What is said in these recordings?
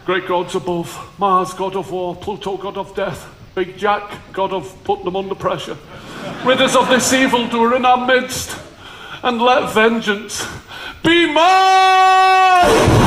Great gods above, Mars, god of war, Pluto, god of death, Big Jack, god of putting them under pressure. Rid us of this evildoer in our midst, and let vengeance be mine!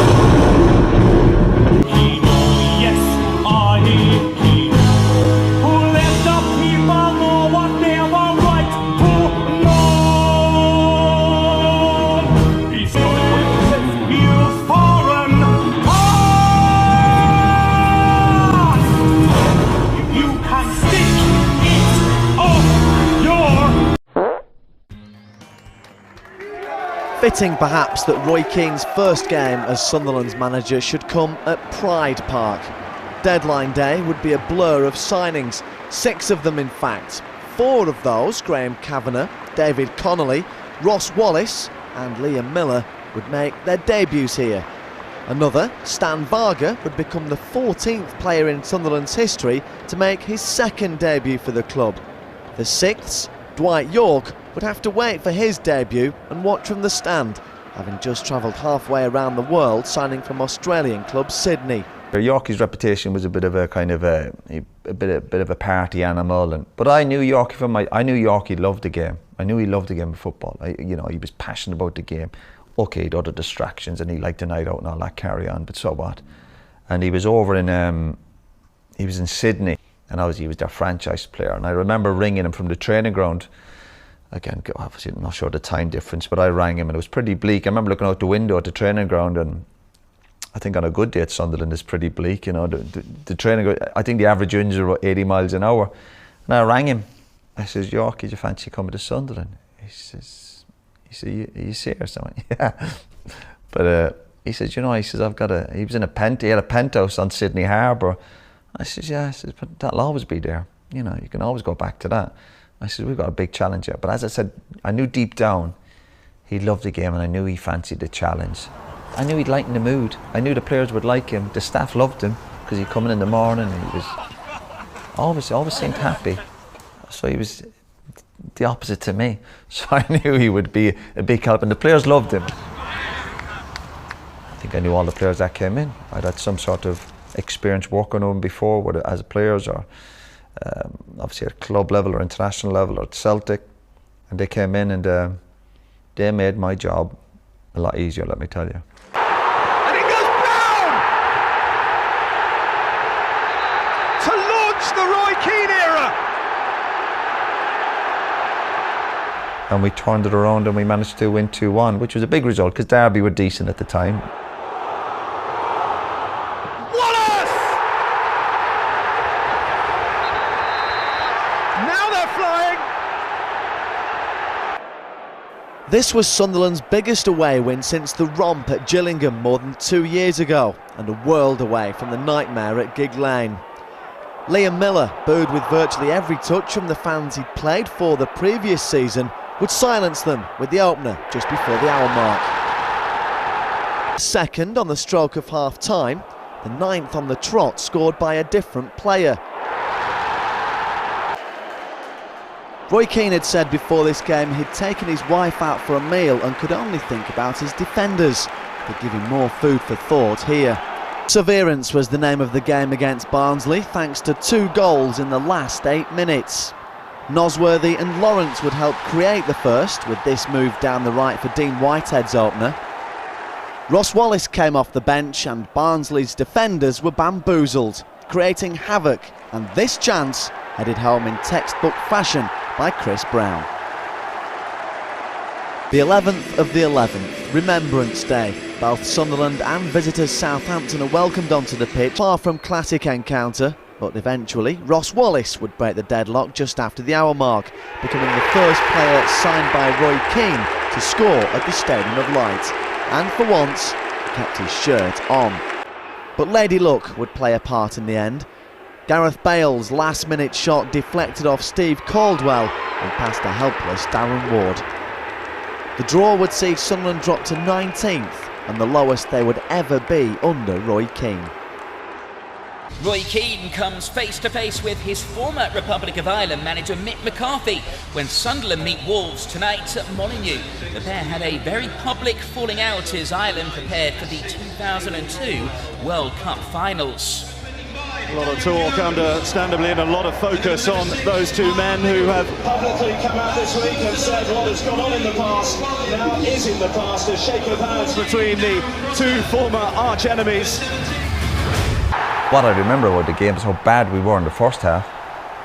Fitting perhaps that Roy Keane's first game as Sunderland's manager should come at Pride Park. Deadline day would be a blur of signings, 6 of them in fact. 4 of those, Graham Kavanagh, David Connolly, Ross Wallace and Liam Miller, would make their debuts here. Another, Stan Varga, would become the 14th player in Sunderland's history to make his second debut for the club. The 6th, Dwight Yorke, would have to wait for his debut and watch from the stand, having just travelled halfway around the world signing from Australian club Sydney. Yorkie's reputation was a bit of a kind of a bit of a party animal, but I knew Yorkie I knew Yorkie loved the game. I knew he loved the game of football. He was passionate about the game. Okay, he'd other distractions and he liked the night out and all that carry on, but so what? And he was over in he was in Sydney, and obviously he was their franchise player. And I remember ringing him from the training ground. Again, obviously I'm not sure the time difference, but I rang him and it was pretty bleak. I remember looking out the window at the training ground, and I think on a good day at Sunderland it's pretty bleak, the training, I think the average winds are about 80 miles an hour. And I rang him. I says, Yorkie, do you fancy coming to Sunderland? He said, are you serious? I went, yeah. But he says, he says, he was in he had a penthouse on Sydney Harbour. I says, yeah, but that'll always be there. You can always go back to that. I said, we've got a big challenge here. But as I said, I knew deep down he loved the game and I knew he fancied the challenge. I knew he'd lighten the mood. I knew the players would like him. The staff loved him because he'd come in the morning and he was always seemed happy. So he was the opposite to me. So I knew he would be a big help, and the players loved him. I think I knew all the players that came in. I'd had some sort of experience working on them before, whether as players or obviously at club level or international level or at Celtic, and they came in and they made my job a lot easier, let me tell you. And it goes down to launch the Roy Keane era. And we turned it around and we managed to win 2-1, which was a big result because Derby were decent at the time. This was Sunderland's biggest away win since the romp at Gillingham more than 2 years ago, and a world away from the nightmare at Gigg Lane. Liam Miller, booed with virtually every touch from the fans he'd played for the previous season, would silence them with the opener just before the hour mark. Second on the stroke of half-time, the 9th on the trot scored by a different player. Roy Keane had said before this game he'd taken his wife out for a meal and could only think about his defenders. They'd give him more food for thought here. Perseverance was the name of the game against Barnsley, thanks to 2 goals in the last 8 minutes. Nosworthy and Lawrence would help create the first, with this move down the right for Dean Whitehead's opener. Ross Wallace came off the bench and Barnsley's defenders were bamboozled, creating havoc, and this chance headed home in textbook fashion by Chris Brown. The 11th of the 11th, Remembrance Day. Both Sunderland and visitors Southampton are welcomed onto the pitch. Far from classic encounter, but eventually Ross Wallace would break the deadlock just after the hour mark, becoming the first player signed by Roy Keane to score at the Stadium of Light. And for once, he kept his shirt on. But Lady Luck would play a part in the end. Gareth Bale's last-minute shot deflected off Steve Caldwell and past a helpless Darren Ward. The draw would see Sunderland drop to 19th and the lowest they would ever be under Roy Keane. Roy Keane comes face to face with his former Republic of Ireland manager Mick McCarthy when Sunderland meet Wolves tonight at Molineux. The pair had a very public falling out as Ireland prepared for the 2002 World Cup finals. A lot of talk, understandably, and a lot of focus on those two men who have publicly come out this week and said what has gone on in the past now is in the past. A shake of hands between the two former arch enemies. What I remember about the game is how bad we were in the first half.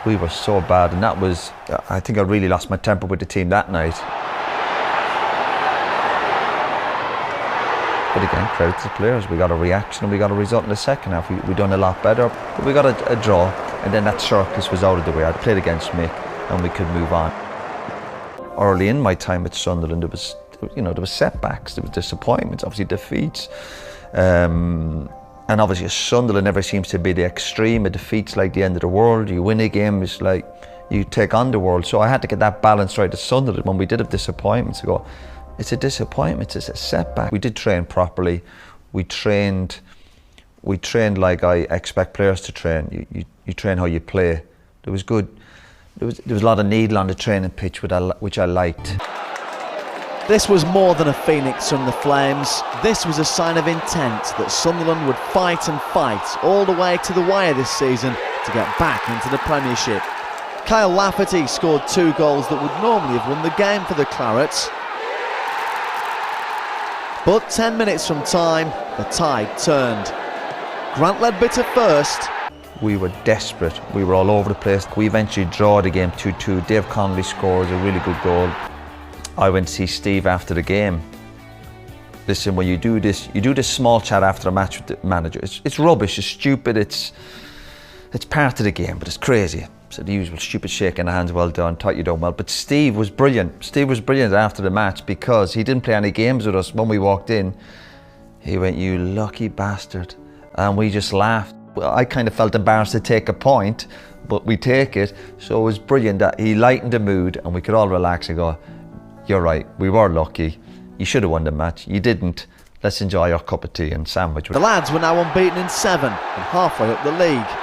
We were so bad, and that was, I think I really lost my temper with the team that night. But again, credit to the players. We got a reaction and we got a result in the second half. We done a lot better, but we got a draw, and then that circus was out of the way. I played against Mick, and we could move on. Early in my time at Sunderland, there was setbacks, there was disappointments, obviously defeats, and obviously Sunderland never seems to be the extreme. A defeat's like the end of the world. You win a game, it's like you take on the world. So I had to get that balance right at Sunderland. When we did have disappointments, I go, it's a disappointment, it's a setback. We did train properly. We trained like I expect players to train. You train how you play. There was a lot of needle on the training pitch, which I liked. This was more than a phoenix from the flames. This was a sign of intent that Sunderland would fight and fight all the way to the wire this season to get back into the Premiership. Kyle Lafferty scored 2 goals that would normally have won the game for the Clarets. But 10 minutes from time, the tide turned. Grant Leadbitter first. We were desperate. We were all over the place. We eventually draw the game 2-2. Dave Connolly scores a really good goal. I went to see Steve after the game. Listen, when you do this small chat after a match with the manager. It's rubbish, it's stupid, it's part of the game, but it's crazy. So the usual stupid shaking of hands, well done, thought you done well. But Steve was brilliant. Steve was brilliant after the match because he didn't play any games with us when we walked in. He went, "You lucky bastard." And we just laughed. Well, I kind of felt embarrassed to take a point, but we take it. So it was brilliant that he lightened the mood and we could all relax and go, "You're right, we were lucky. You should have won the match. You didn't. Let's enjoy our cup of tea and sandwich." The lads were now unbeaten in 7 and halfway up the league.